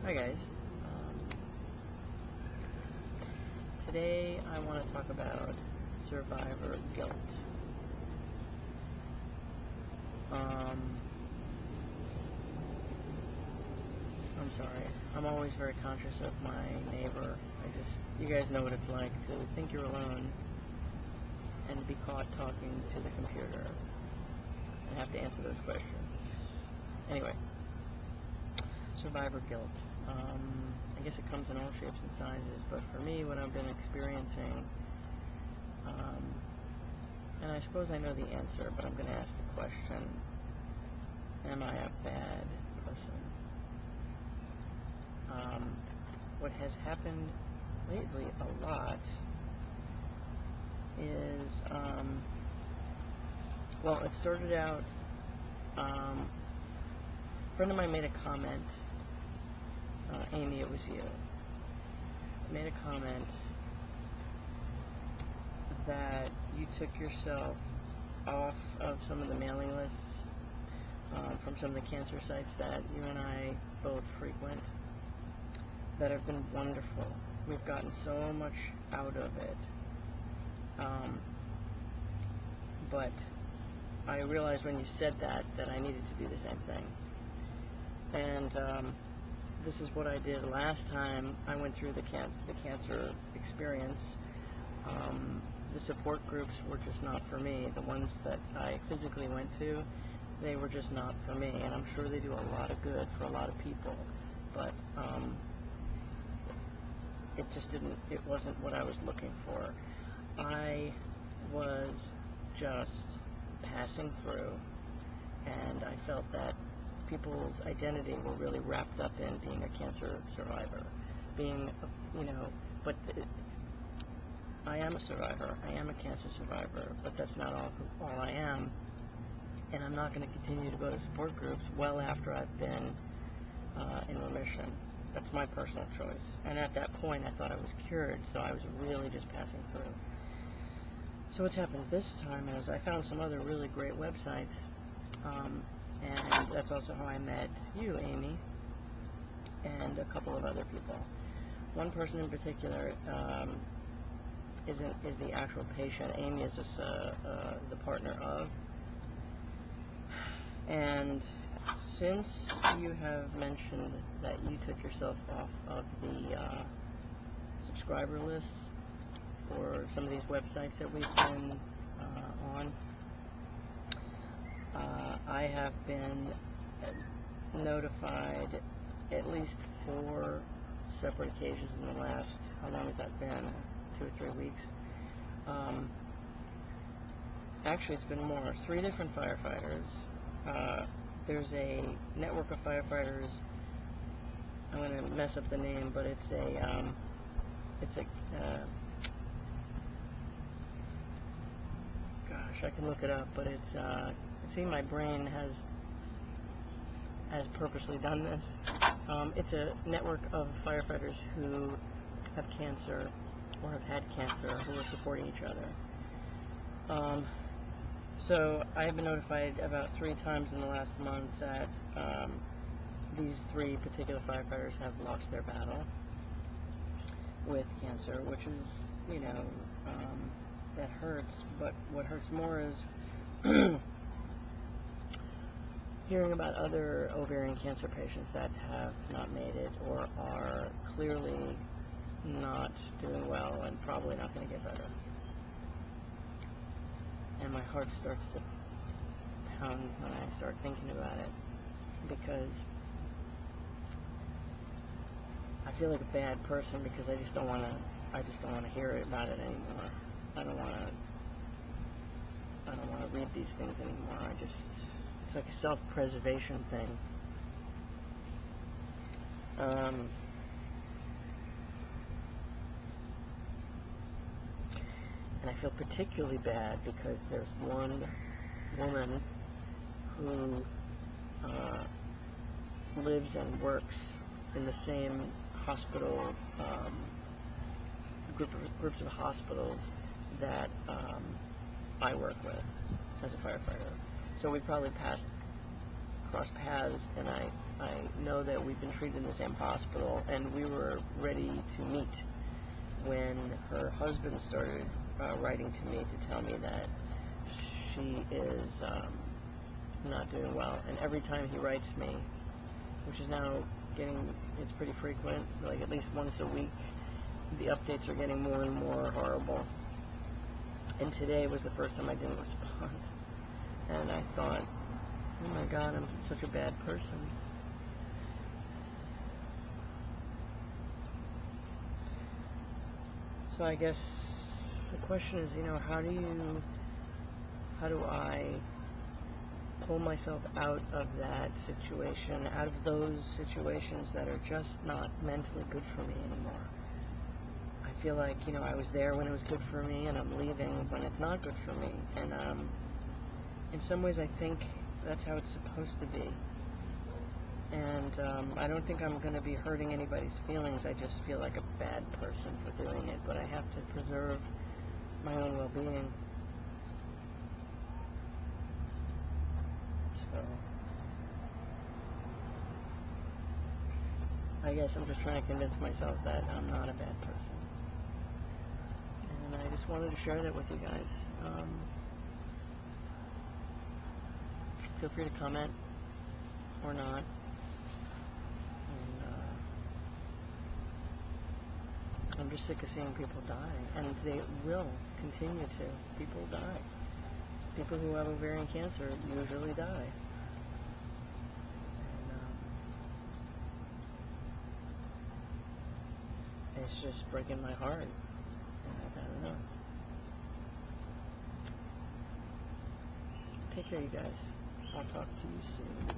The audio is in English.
Hi guys. Today I want to talk about survivor guilt. I'm sorry. I'm always very conscious of my neighbor. You guys know what it's like to think you're alone and to be caught talking to the computer and have to answer those questions. Anyway, survivor guilt. I guess it comes in all shapes and sizes, but for me, what I've been experiencing, and I suppose I know the answer, but I'm going to ask the question, am I a bad person? What has happened lately a lot is, well, it started out, a friend of mine made a comment, Amy, it was you, made a comment that you took yourself off of some of the mailing lists from some of the cancer sites that you and I both frequent that have been wonderful. We've gotten so much out of it. But I realized when you said that I needed to do the same thing. And this is what I did last time I went through the cancer experience. The support groups were just not for me. The ones that I physically went to, they were just not for me. And I'm sure they do a lot of good for a lot of people. But it wasn't what I was looking for. I was just passing through, and I felt that people's identity were really wrapped up in being a cancer survivor, I am a survivor, I am a cancer survivor, but that's not all I am, and I'm not going to continue to go to support groups well after I've been in remission. That's my personal choice. And at that point, I thought I was cured, so I was really just passing through. So what's happened this time is I found some other really great websites, and that's also how I met you, Amy, and a couple of other people. One person in particular is the actual patient. Amy is just the partner of. And since you have mentioned that you took yourself off of the subscriber list for some of these websites that we've been on, I have been notified at least 4 separate occasions in the last, how long has that been, 2 or 3 weeks? Actually, it's been more, 3 different firefighters. There's a network of firefighters. I'm going to mess up the name, but it's a gosh, I can look it up, but it's see, my brain has purposely done this. It's a network of firefighters who have cancer or have had cancer who are supporting each other. So I have been notified about 3 times in the last month that these 3 particular firefighters have lost their battle with cancer, which is, that hurts. But what hurts more is hearing about other ovarian cancer patients that have not made it or are clearly not doing well and probably not going to get better. And my heart starts to pound when I start thinking about it, because I feel like a bad person because I just don't want to hear about it anymore. I don't want to read these things anymore. It's like a self-preservation thing. And I feel particularly bad because there's one woman who lives and works in the same hospital, groups of hospitals that I work with as a firefighter. So we probably passed crossed paths, and I know that we've been treated in the same hospital, and we were ready to meet when her husband started writing to me to tell me that she is not doing well. And every time he writes me, which is now it's pretty frequent, like at least once a week, the updates are getting more and more horrible. And today was the first time I didn't respond. And I thought, oh my God, I'm such a bad person. So I guess the question is, how do I pull myself out of that situation, out of those situations that are just not mentally good for me anymore? I feel like, I was there when it was good for me, and I'm leaving when it's not good for me. And in some ways, I think that's how it's supposed to be. And I don't think I'm going to be hurting anybody's feelings. I just feel like a bad person for doing it. But I have to preserve my own well-being. So I guess I'm just trying to convince myself that I'm not a bad person. And I just wanted to share that with you guys. Feel free to comment or not. And I'm just sick of seeing people die. And they will continue to. People die. People who have ovarian cancer usually die. And it's just breaking my heart. I don't know. Take care, you guys. I'll talk to you soon.